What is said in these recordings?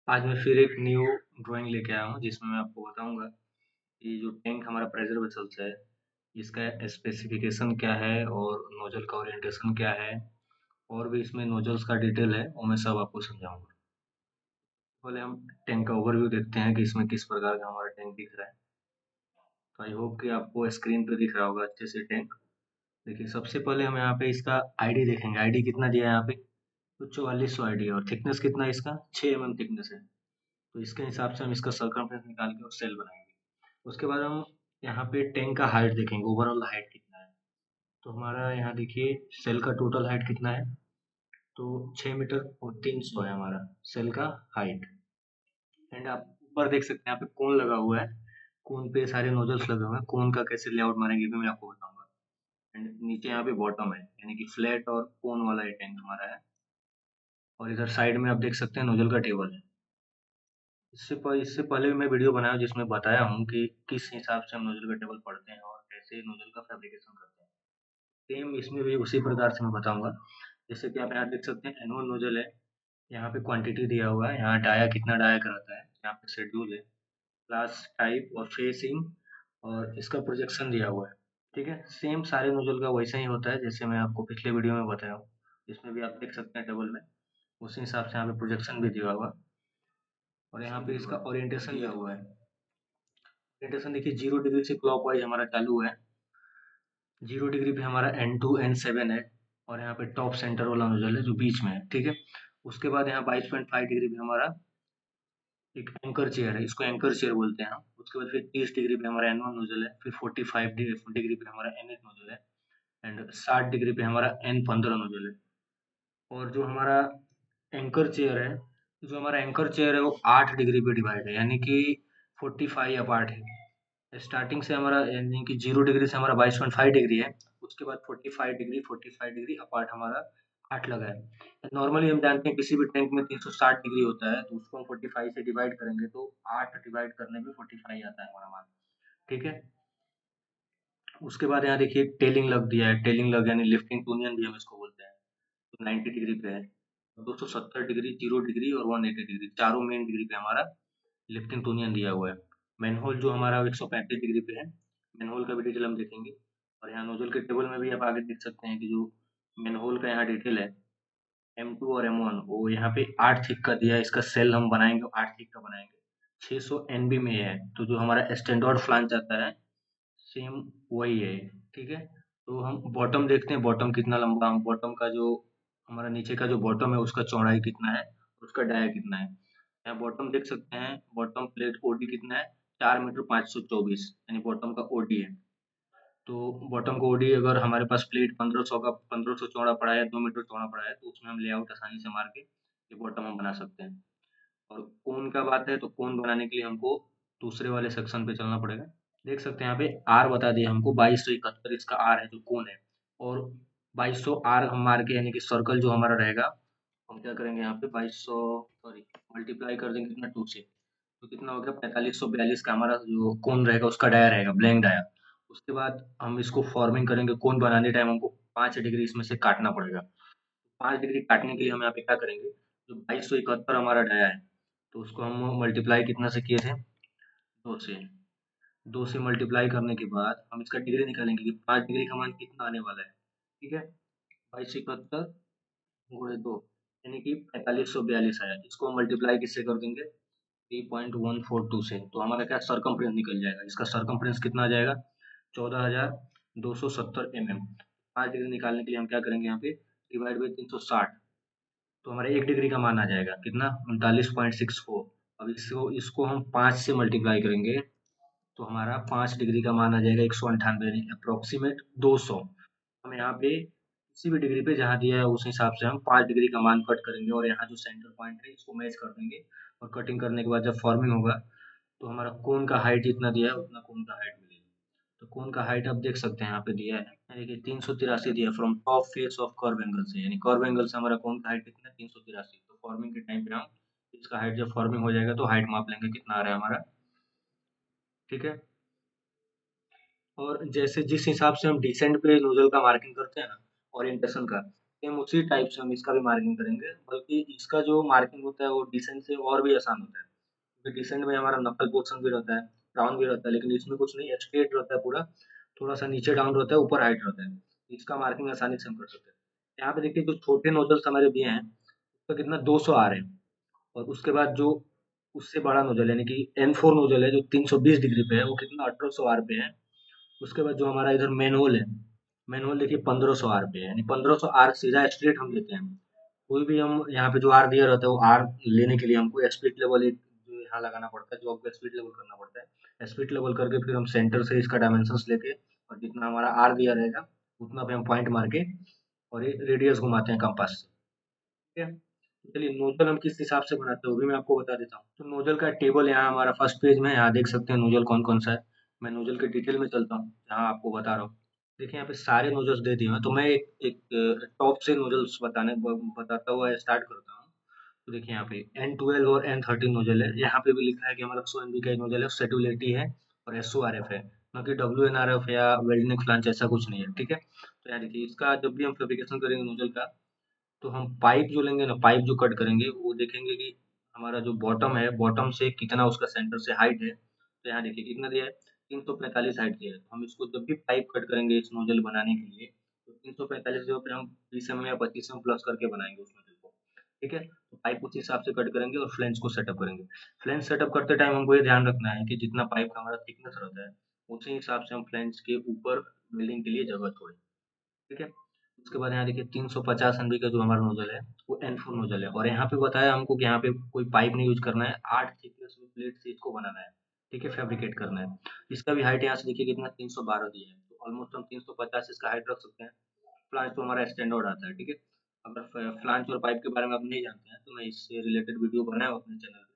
आज मैं फिर एक न्यू ड्राइंग लेके आया हूँ जिसमें मैं आपको बताऊंगा कि जो टैंक हमारा प्रेशर वेसल्स है इसका स्पेसिफिकेशन क्या है और नोजल का ओरिएंटेशन क्या है और भी इसमें नोजल्स का डिटेल है वो मैं सब आपको समझाऊंगा। पहले हम टैंक का ओवरव्यू देखते हैं कि इसमें किस प्रकार का हमारा टैंक दिख रहा है। तो आई होप कि आपको स्क्रीन पे दिख रहा होगा अच्छे से टैंक। देखिए, सबसे पहले हम यहाँ पे इसका आईडी देखेंगे। आईडी कितना दिया है यहाँ पे? तो 4400 आईडी है और थिकनेस कितना है इसका? 6 mm थिकनेस है। तो इसके हिसाब से हम इसका सर्कमफ्रेंस निकाल के और सेल बनाएंगे। उसके बाद हम यहाँ पे टैंक का हाइट देखेंगे, ओवरऑल हाइट कितना है। तो हमारा यहाँ देखिए सेल का टोटल हाइट कितना है? तो 6 मीटर और 300 है हमारा सेल का हाइट। एंड आप ऊपर देख सकते हैं यहाँ पे कोन लगा हुआ है। कोन पे सारे नोजल्स लगे हुए हैं। कोन का कैसे लेआउट मारेंगे भी मैं आपको बताऊंगा। एंड नीचे यहाँ पे बॉटम है, यानी कि फ्लैट और कोन वाला ये टैंक हमारा है। और इधर साइड में आप देख सकते हैं नोजल का टेबल है। इससे पहले भी मैं वीडियो बनाया जिसमें बताया हूँ कि किस हिसाब से हम नोजल का टेबल पढ़ते हैं और कैसे नोजल का फैब्रिकेशन करते हैं। सेम इसमें भी उसी प्रकार से मैं बताऊंगा। जैसे कि आप यहाँ देख सकते हैं एनुअल नोजल है। यहाँ पे क्वांटिटी दिया हुआ है, यहाँ डाया कितना डाया कराता है, यहाँ पे शेड्यूल है, क्लास टाइप और फेसिंग और इसका प्रोजेक्शन दिया हुआ है। ठीक है, सेम सारे नोजल का वैसा ही होता है जैसे मैं आपको पिछले वीडियो में बताया हूँ। इसमें भी आप देख सकते हैं टेबल में उसी हिसाब से यहाँ पे प्रोजेक्शन भी दिया हुआ है और यहाँ पे इसका ओरिएंटेशन दिया हुआ है। ओरिएंटेशन देखिए 0 डिग्री से क्लॉकवाइज हमारा चालू है। 0 डिग्री पे हमारा N2 N7 है और यहाँ पे टॉप सेंटर वाला नोजल है जो बीच में है। ठीक है, उसके बाद यहाँ 22.5 डिग्री पे हमारा एक एंकर चेयर है, इसको एंकर चेयर बोलते हैं हम। उसके बाद फिर 30 डिग्री पे हमारा N1 नोजल है, फिर 45 डिग्री पे हमारा N8 नोजल है एंड 60 डिग्री पे हमारा N15 नोजल है। और जो हमारा एंकर चेयर है, जो हमारा एंकर चेयर है वो 8 डिग्री पे डिवाइड है, यानी कि 45 अपार्ट है। स्टार्टिंग से हमारा यानी कि 0 डिग्री से हमारा 22.5 डिग्री है। उसके बाद 45 डिग्री अपार्ट हमारा 8 लगा है। नॉर्मली हम जानते हैं किसी भी टैंक में 360 डिग्री होता है, तो उसको हम 45 से डिवाइड करेंगे तो 8 डिवाइड करने में 45 आता है हमारा मान। ठीक है, उसके बाद यहाँ देखिए टेलिंग लग दिया है। टेलिंग लग यानी लिफ्टिंग टूनियन भी हम इसको बोलते हैं। तो 90 डिग्री पे है, 270 डिग्री, 0 डिग्री और 180 डिग्री, चारों मेन डिग्री पे हमारा लिफ्टिंग टूनियन दिया हुआ है। मैनहोल जो हमारा 135 डिग्री पे है, मैनहोल का भी डिटेल हम देखेंगे। और यहाँ नोजल के टेबल में भी आप आगे देख सकते हैं कि जो मैनहोल का यहाँ डिटेल है M2 और M1 वो यहाँ पे 8 थिक का दिया है। इसका सेल हम बनाएंगे 8 थिक का बनाएंगे। 600 NB में है, तो जो हमारा स्टैंडर्ड फ्लांज आता है सेम वही है। ठीक है, तो हम बॉटम देखते हैं, बॉटम कितना लंबा, हम बॉटम का जो हमारा नीचे का जो बॉटम है उसका चौड़ाई कितना है, उसका डाया कितना है। यहाँ बॉटम देख सकते हैं, बॉटम प्लेट ओडी कितना है? 4 मीटर 524, यानी बॉटम का ओडी है। तो बॉटम का ओडी अगर हमारे पास प्लेट 1500 का 1500 चौड़ा पड़ा है, 2 मीटर चौड़ा पड़ा है, तो उसमें हम लेआउट आसानी से मार के ये बॉटम हम बना सकते हैं। और कोन का बात है तो कोन बनाने के लिए हमको दूसरे वाले सेक्शन पे चलना पड़ेगा। देख सकते हैं यहाँ पे आर बता दिया हमको 2271 इसका आर है जो कोन है। और 2200 आर हम मार के यानी कि सर्कल जो हमारा रहेगा, हम क्या करेंगे यहाँ पे 2200 सॉरी मल्टीप्लाई कर देंगे कितना 2 से, तो कितना हो गया 4542 का हमारा जो कोन रहेगा उसका डाया रहेगा, ब्लैंक डाया। उसके बाद हम इसको फॉर्मिंग करेंगे। कोन बनाने टाइम हमको 5 डिग्री इसमें से काटना पड़ेगा। 5 डिग्री काटने के लिए हम यहाँ पे क्या करेंगे, जो 2271 हमारा डाया है तो उसको हम मल्टीप्लाई कितना से किए थे, 2 से। 2 से मल्टीप्लाई करने के बाद हम इसका डिग्री निकालेंगे कि 5 डिग्री का मान कितना आने वाला है। ठीक है, 2271 गुणे 2 यानी कि 4542 आया। इसको हम मल्टीप्लाई किससे कर देंगे, 3.142 से, तो हमारा क्या सर्कमफ्रेंस निकल जाएगा। इसका सर्कमफ्रेंस कितना आ जाएगा, 14,270 mm। 5 डिग्री निकालने के लिए हम क्या करेंगे यहाँ पे डिवाइड बाई 360, तो हमारा 1 डिग्री का मान आ जाएगा कितना, 39.64। अब इसको इसको हम 5 से मल्टीप्लाई करेंगे तो हमारा 5 डिग्री का मान आ जाएगा 198, यानी अप्रोक्सीमेट 200। हम यहाँ पे किसी भी डिग्री पे जहाँ दिया है उस हिसाब से हम 5 डिग्री का मान कट करेंगे और यहाँ जो सेंटर पॉइंट है इसको मैच कर देंगे। और कटिंग करने के बाद जब फॉर्मिंग होगा तो हमारा कोन का हाइट जितना दिया है उतना कोन का हाइट मिलेगा। तो कोन का हाइट आप देख सकते हैं यहाँ पे दिया है, देखिए 383 दिया from top face of curve angle से, यानी कर्व एंगल से हमारा कोन का हाइट कितना है 383। तो फॉर्मिंग के टाइम पे हम इसका हाइट जब फॉर्मिंग हो जाएगा तो हाइट माप लेंगे कितना आ रहा है हमारा। ठीक है, और जैसे जिस हिसाब से हम डिसेंट पे नोजल का मार्किंग करते हैं ना, ओरिएंटेशन का, सेम उसी टाइप से हम इसका भी मार्किंग करेंगे, बल्कि इसका जो मार्किंग होता है वो डिसेंट से और भी आसान होता है, क्योंकि डिसेंट में हमारा नकल पोर्शन भी रहता है, राउंड भी रहता है, लेकिन इसमें कुछ नहीं, स्ट्रेट रहता है पूरा, थोड़ा सा नीचे डाउन रहता है, ऊपर हाइट रहता है। इसका मार्किंग आसानी से हम कर सकते हैं। यहाँ पे देखिए जो छोटे नोजल्स हमारे दिए हैं उसका कितना 200 आ रहे हैं, और उसके बाद जो उससे बड़ा नोजल यानी कि N4 नोजल है जो 320 डिग्री पे है वो कितना 1800 आर पे है। उसके बाद जो हमारा इधर मेन होल है, मेन होल देखिए 1500 आर पे है, यानी 1500 आर सीधा स्ट्रेट हम लेते हैं। कोई भी हम यहाँ पे जो आर दिया रहता है वो आर लेने के लिए हमको स्प्लिट लेवल एक जो यहाँ लगाना पड़ता है, जो आपको स्प्लिट लेवल करना पड़ता है। स्प्लिट लेवल करके फिर हम सेंटर से इसका डायमेंशंस लेके और जितना हमारा आर दिया रहेगा उतना पे हम पॉइंट मार के और ये रेडियस घुमाते हैं कंपास से। ठीक है, तो चलिए नोजल हम किस हिसाब से बनाते हैं वो भी मैं आपको बता देता हूँ। तो नोजल का टेबल यहाँ हमारा फर्स्ट पेज में है, यहाँ देख सकते हैं नोजल कौन कौन सा है। मैं नोजल के डिटेल में चलता हूँ, यहाँ आपको बता रहा हूँ। देखिए यहाँ पे सारे नोजल्स दे दिए हैं, तो मैं एक एक टॉप से नोजल्स बताता हुआ स्टार्ट करता हूँ। तो देखिए यहाँ पे N12 और N13 नोजल है, यहाँ पे भी लिखा है कि हमारा 100 MB का नोजल है, सेटुलेटी है और SORF है, ना कि WNRF या वेल्डनेक फ्लांच, ऐसा कुछ नहीं है। ठीक है, तो यहाँ देखिए इसका जब भी हम फैब्रिकेशन करेंगे नोजल का, तो हम पाइप जो लेंगे ना, पाइप जो कट करेंगे वो देखेंगे कि हमारा जो बॉटम है, बॉटम से कितना उसका सेंटर से हाइट है। तो यहाँ देखिए कितना दिया है, 345 हाइट दिया है। तो हम इसको जब भी पाइप कट करेंगे इस नोजल बनाने के लिए, तो 345 जगह पे हम 20 mm या 25 mm प्लस करके बनाएंगे उस नोजल को। ठीक है, तो पाइप उस हिसाब से कट करेंगे और फ्लेंज को सेटअप करेंगे। फ्लेंज सेटअप करते टाइम हमको ये ध्यान रखना है कि जितना पाइप का हमारा थिकनेस रहता है उसी हिसाब से हम फ्लेंज के ऊपर बिल्डिंग के लिए जगह छोड़ें। ठीक है, उसके बाद यहाँ देखिए 350 एमबी का जो हमारा नोजल है वो N4 नोजल है, और यहाँ पे बताया हमको कि यहाँ पे कोई पाइप नहीं यूज करना है, 8 थिकनेस में प्लेट से इसको बनाना है। ठीक है, फैब्रिकेट करना है। इसका भी हाइट यहाँ से देखिए कितना 312 दिया है, तो ऑलमोस्ट हम 350 इसका हाइट रख सकते हैं। फ्लांज तो हमारा स्टैंडर्ड आता है। ठीक है, अगर फ्लांज और पाइप के बारे में आप नहीं जानते हैं तो मैं इससे रिलेटेड वीडियो बनाया हूँ अपने चैनल पे,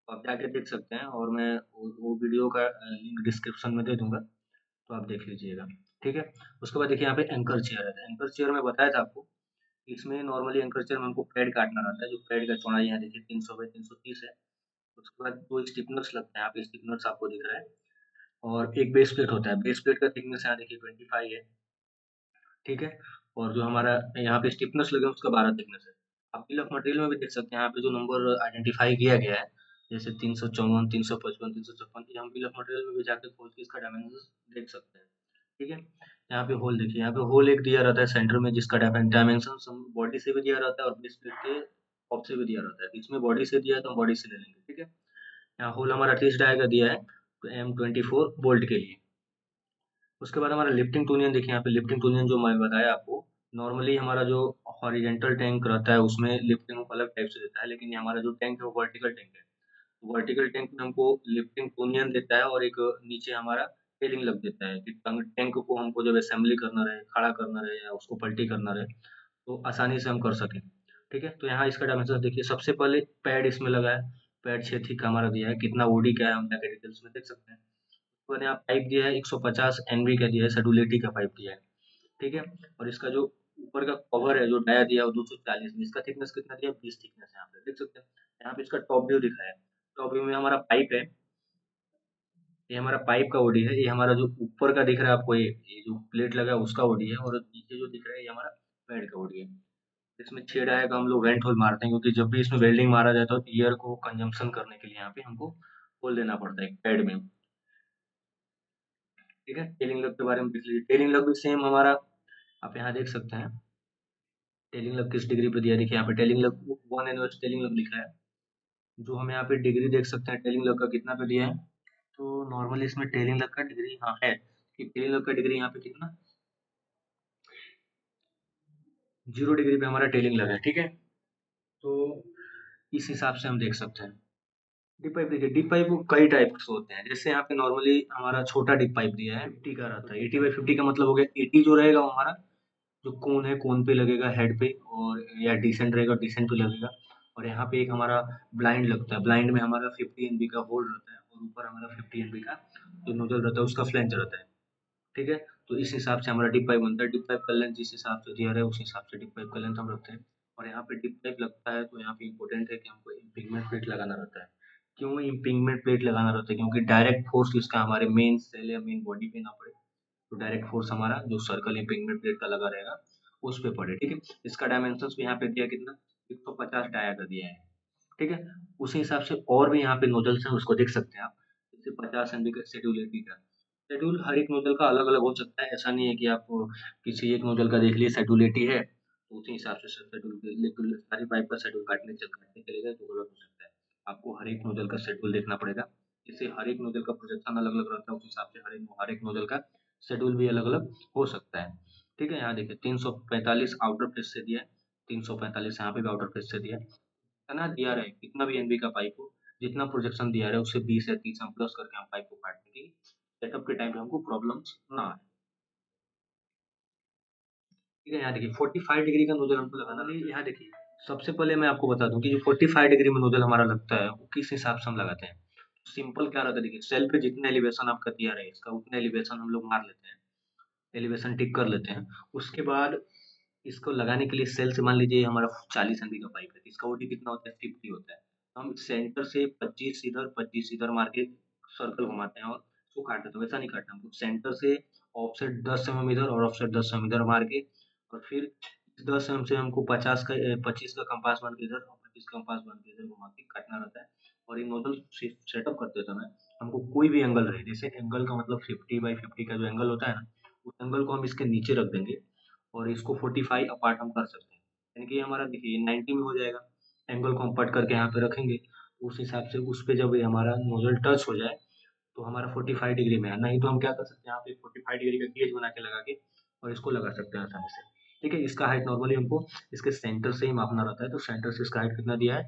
तो आप जाके देख सकते हैं, और मैं वो वीडियो का लिंक डिस्क्रिप्शन में दे दूंगा, तो आप देख लीजिएगा। ठीक है, उसके बाद देखिए यहाँ पे एंकर चेयर है। एंकर चेयर में बताया था आपको, इसमें नॉर्मली एंकर चेयर में हमको पैड काटना रहता है, जो पैड का चौड़ाई यहाँ देखिए 300 बाई 330 है। उसके बाद 2 स्टिफनर्स लगते हैं, यहाँ पे स्टिफनर्स आपको दिख रहा है, और एक बेस प्लेट होता है। बेस प्लेट का थिकनेस यहाँ देखिए 25 है। ठीक है, और जो हमारा यहाँ पे स्टिफनेस लगे उसका 12 थिकनेस है। आप बिल ऑफ मटेरियल में भी देख सकते हैं, यहाँ पे जो नंबर आइडेंटिफाई किया गया है, जैसे 354, 355, 356, हम बिल ऑफ मटेरियल में भी जाके खोल के इसका डायमेंशन देख सकते हैं। ठीक है, यहाँ पे होल देखिए, यहाँ पे होल एक दिया रहता है सेंटर में, जिसका डायमेंशन बॉडी से भी दिया रहता है और बेस प्लेट के टॉप से भी दिया रहता है। इसमें बॉडी से दिया है तो हम बॉडी से ले लेंगे। ठीक है, यहाँ होल हमारा 30 डाई का दिया है, तो M24 बोल्ट के लिए। उसके बाद हमारा लिफ्टिंग टूनियन देखिए, यहाँ पे लिफ्टिंग टूनियन जो मैं बताया आपको, नॉर्मली हमारा जो हॉरिजेंटल टैंक रहता है उसमें लिफ्टिंग अलग टाइप से देता है, लेकिन ये हमारा जो टैंक है वो वर्टिकल टैंक है। वर्टिकल टैंक में हमको लिफ्टिंग टूनियन देता है, और एक नीचे हमारा टेलिंग लग देता है कि टैंक को हमको जब असेंबली करना रहे, खड़ा करना रहे या उसको पलटी करना रहे तो आसानी से हम कर सकें। ठीक है, तो यहाँ इसका डायमेंशन देखिए, सबसे पहले पैड इसमें लगा है, पैड 6 थी का हमारा दिया है, कितना ओडी का है हम जाके डिटेल्स में देख सकते हैं। मैंने यहाँ पाइप दिया है 150 एनवी का दिया है, सेडुलेटी का पाइप दिया है। ठीक है, और इसका जो ऊपर का कवर है जो डाया दिया है वो 240 में, इसका थिकनेस कितना दिया है 20 थिकनेस, यहाँ पे देख सकते हैं। यहाँ पे इसका टॉप व्यू दिखा है, टॉप व्यू में हमारा पाइप है, ये हमारा पाइप का ओडी है, ये हमारा जो ऊपर का दिख रहा है आपको, ये जो प्लेट लगा है उसका ओडी है, और नीचे जो दिख रहा है ये हमारा पैड का ओडी है। इसमें छेद आएगा, हम लोग वेंट होल मारते हैं, क्योंकि जब भी इसमें वेल्डिंग मारा जाए तो एयर को कंजम्पशन करने के लिए यहाँ पे हमको होल देना पड़ता है पैड में। ठीक है, टेलिंग लग के बारे में देख लीजिए, टेलिंग लग भी सेम हमारा, आप यहाँ देख सकते हैं टेलिंग लग किस डिग्री पे दिया है। देखिए यहाँ पे टेलिंग लग 1 NOH टेलिंग लग लिखा है, जो हम यहाँ पे डिग्री देख सकते हैं टेलिंग लग का कितना पे दिया है। तो नॉर्मली इसमें टेलिंग लग का डिग्री हाँ है, कि टेलिंग लग का डिग्री यहाँ पे कितना 0 डिग्री पे हमारा टेलिंग लग है। ठीक है, तो इस हिसाब से हम देख सकते हैं। डिप पाइप देखिए, डिप पाइप कई टाइप के होते हैं, जैसे यहाँ पे नॉर्मली हमारा छोटा डिप पाइप दिया है 50 का रहता है। 80/50 का मतलब हो गया 80 जो रहेगा वो हमारा जो कोन है कोन पे लगेगा हेड पे, और या डिसेंट रहेगा डिसेंट पे लगेगा। और यहाँ पे एक हमारा ब्लाइंड लगता है, ब्लाइंड में हमारा 50 एनबी का होल रहता है, और ऊपर हमारा 50 एनबी का जो नोजल रहता है उसका फ्लैंज रहता है। ठीक है, तो इस हिसाब से हमारा डिप पाइप बनता है। डिप पाइप का लेंथ जिस हिसाब से दिया है उस हिसाब से डिप पाइप का लेंथ हम रखते हैं। और यहाँ पे डिप पाइप लगता है तो यहाँ पे इम्पोर्टेंट है कि हमको इम्पिंगमेंट प्लेट लगाना रहता है। क्यों इम्पिंगमेंट प्लेट लगाना रहता है, क्योंकि डायरेक्ट फोर्स इसका हमारे मेन सेल या मेन बॉडी पे ना पड़े, तो डायरेक्ट फोर्स हमारा जो सर्कल इम्पिंगमेंट प्लेट का लगा रहेगा उस पे पढ़े, ठीक है। इसका डायमेंशंस भी यहाँ पे दिया कितना 150 डाया का दिया है, ठीक है। उसी हिसाब से और भी यहाँ पे नोजल्स हैं, उसको देख सकते हैं आप। जैसे 50 एमबी का शेड्यूल एटी का शेड्यूल, हर एक नोजल का अलग अलग हो सकता है। ऐसा नहीं है कि आप किसी एक नोजल का देख लिए शेड्यूल एटी है तो उसी हिसाब से शेड्यूल सारी पाइप का शेड्यूल काटने चलेगा तो गलत हो सकता है। आपको हर एक नोजल का शेड्यूल देखना पड़ेगा। इससे हर एक नोजल का प्रोजेक्शन अलग अलग रहता है, उस हिसाब से हर एक नोजल का शेड्यूल भी अलग अलग हो सकता है, ठीक है। यहाँ देखिए 345 आउटर फेस से दिया है, 345 यहाँ पे भी आउटर फेस से दिया है। जितना दिया रहे कितना भी एनबी का पाइप हो, जितना प्रोजेक्शन दिया रहे उससे 20 या 30 हम प्लस करके हम पाइप को काटने की सेटअप के टाइम पे हमको प्रॉब्लम्स ना आए, ठीक है। यहाँ देखिए 45 डिग्री का नोजल हमको लगाना है। यहाँ देखिए सबसे पहले मैं आपको बता दूं कि जो 45 डिग्री में नोजल हमारा लगता है वो किस हिसाब से हम लगाते हैं। सिंपल क्या रहता है, देखिए सेल पे जितना एलिवेशन आपका दिया रहे इसका उतना एलिवेशन हम लोग मार लेते हैं, एलिवेशन टिक कर लेते हैं। उसके बाद इसको लगाने के लिए सेल से मान लीजिए हमारा 40 एमबी का पाइप है, इसका ओडी कितना होता है 50 होता है। तो हम सेंटर से 25 इधर मार के सर्कल घुमाते हैं और उसको काट देते हैं। वैसा नहीं काटना हमको, सेंटर से ऑफसेट 10 mm इधर और ऑफसेट 10 mm इधर मार के और फिर 10 mm से हमको 25 का कंपास बन के इधर और 25 का कंपास बन के इधर घुमा के काटना रहता है। और ये नोजल सेटअप करते समय हमको कोई भी एंगल रहे, जैसे एंगल का मतलब 50/50 का जो एंगल होता है ना, उस एंगल को हम इसके नीचे रख देंगे और इसको 45 अपार्ट हम कर सकते हैं। यानी कि हमारा देखिए 90 में हो जाएगा। एंगल को हम पट करके यहाँ पे रखेंगे, उस हिसाब से उस पे जब ये हमारा नोजल टच हो जाए तो हमारा 45 डिग्री में है। नहीं तो हम क्या कर सकते हैं, यहाँ पे 45 डिग्री का गेज बना के लगा के और इसको लगा सकते हैं आसानी से, ठीक है। इसका हाइट नॉर्मली हमको इसके सेंटर से ही मापना रहता है। तो सेंटर से इसका हाइट कितना दिया है,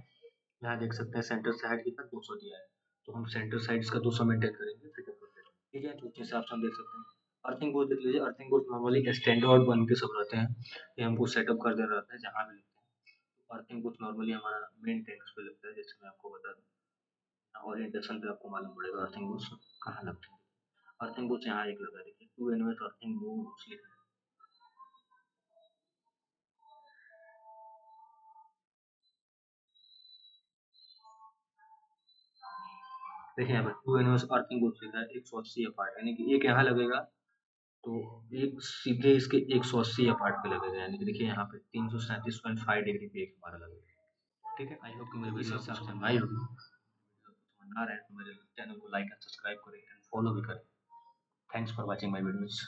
यहाँ देख सकते हैं सेंटर से हाइट कितना 200 दिया है। तो हम सेंटर साइड इसका 200 मेंटेन करेंगे, ठीक है। तो उस हिसाब से हम देख सकते हैं। अर्थिंग बोर्ड देख लीजिए, अर्थिंग बोर्ड नॉर्मली स्टैंडर्ड बन के सब रहते हैं, ये हमको सेटअप कर देना रहता है जहाँ भी लगते हैं। अर्थिंग बोर्ड नॉर्मली हमारा मेन टैंक्स पे लगता है, जैसे मैं आपको बता दूँ ओरिएंटेशन पे आपको मालूम पड़ेगा अर्थिंग बोर्ड कहाँ लगते हैं। अर्थिंग बोर्ड यहाँ एक लगा देखिए 2 एनवेस अर्थिंग बोर्ड लिखा है। देखिए यहाँ पर 2 एनवेस अर्थिंग बोर्ड लिखा है 180 अपार्ट, यानी कि एक यहाँ लगेगा तो एक सीधे इसके 180 अपार्ट पे लगेगा। यानी कि देखिए यहाँ पे 337.5 डिग्री पे एक हमारा लगेगा, ठीक है। आई होप कि मेरी वीडियो आपको समझ में आई होगी। समझ आ रहा है तो मेरे चैनल को लाइक एंड सब्सक्राइब करें एंड फॉलो भी करें। Thanks for watching my videos.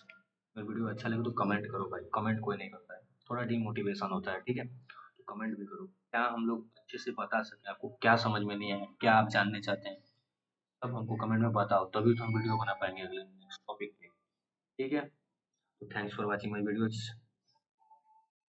अगर वीडियो अच्छा लगे तो कमेंट करो भाई, कमेंट कोई नहीं करता है, थोड़ा डीमोटिवेशन होता है, ठीक है। तो कमेंट भी करो, क्या हम लोग अच्छे से बता सकें आपको क्या समझ में नहीं आया, क्या आप जानने चाहते हैं, तब हमको कमेंट में बताओ, तभी तो हम वीडियो बना पाएंगे अगले नेक्स्ट टॉपिक पे, ठीक है। तो thanks for watching my videos.